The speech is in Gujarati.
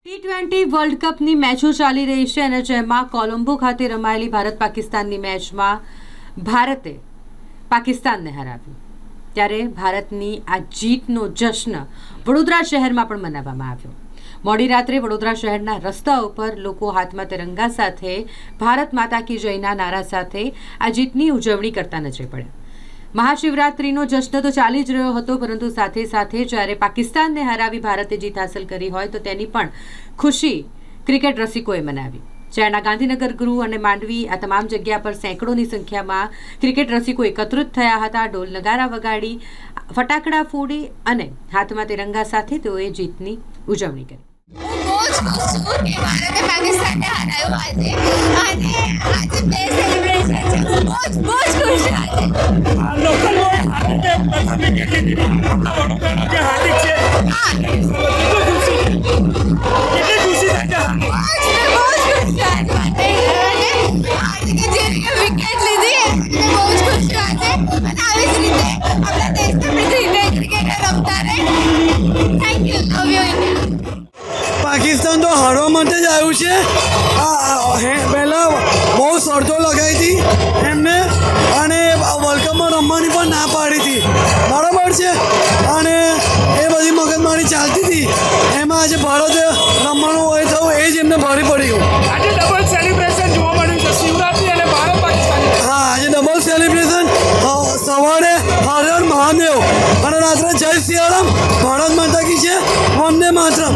ટી20 વર્લ્ડ કપની મેચો ચાલી રહી છે અને જેમાં કોલંબો ખાતે રમાયેલી ભારત પાકિસ્તાનની મેચમાં ભારતે પાકિસ્તાનને હરાવ્યું ત્યારે ભારતની આ જીતનો જશ્ન વડોદરા શહેરમાં પણ મનાવવામાં આવ્યો। મોડી રાત્રે વડોદરા શહેરના રસ્તા ઉપર લોકો હાથમાં તિરંગા સાથે ભારત માતા કી જયના નારા સાથે આ જીતની ઉજવણી કરતા નજરે પડ્યા। મહાશિવરાત્રિનો જશ્ન તો ચાલી જ રહ્યો હતો, પરંતુ સાથે સાથે જ્યારે પાકિસ્તાનને હરાવી ભારતે જીત હાંસલ કરી હોય તો તેની પણ ખુશી ક્રિકેટ રસિકોએ મનાવી। શહેરના ગાંધીનગર ગૃહ અને માંડવી આ તમામ જગ્યા પર સેંકડોની સંખ્યામાં ક્રિકેટ રસિકો એકત્રિત થયા હતા। ઢોલ નગારા વગાડી, ફટાકડા ફોડી અને હાથમાં તિરંગા સાથે તેઓએ જીતની ઉજવણી કરી। પાકિસ્તાન તો હારવા માટે જ આવ્યું છે। પહેલાં બહુ શરતો લગાવી હતી એમને અને વર્લ્ડ કપમાં રમવાની પણ ના પાડી હતી, બરાબર છે। અને એ બધી મગજમારી ચાલતી હતી, એમાં આજે ભારતે રમવાનું હોય તો એ જ એમને ભારે પડી ગયું। આજે ડબલ સેલિબ્રેશન જોવા મળ્યું છે, શિવરાત્રી અને ભારત પાકિસ્તાન। હા, આજે ડબલ સેલિબ્રેશન, સવારે હર હર મહાદેવ અને રાત્રે જય સિયારામ, ભારત માતા કી છે, વંદે માતરમ।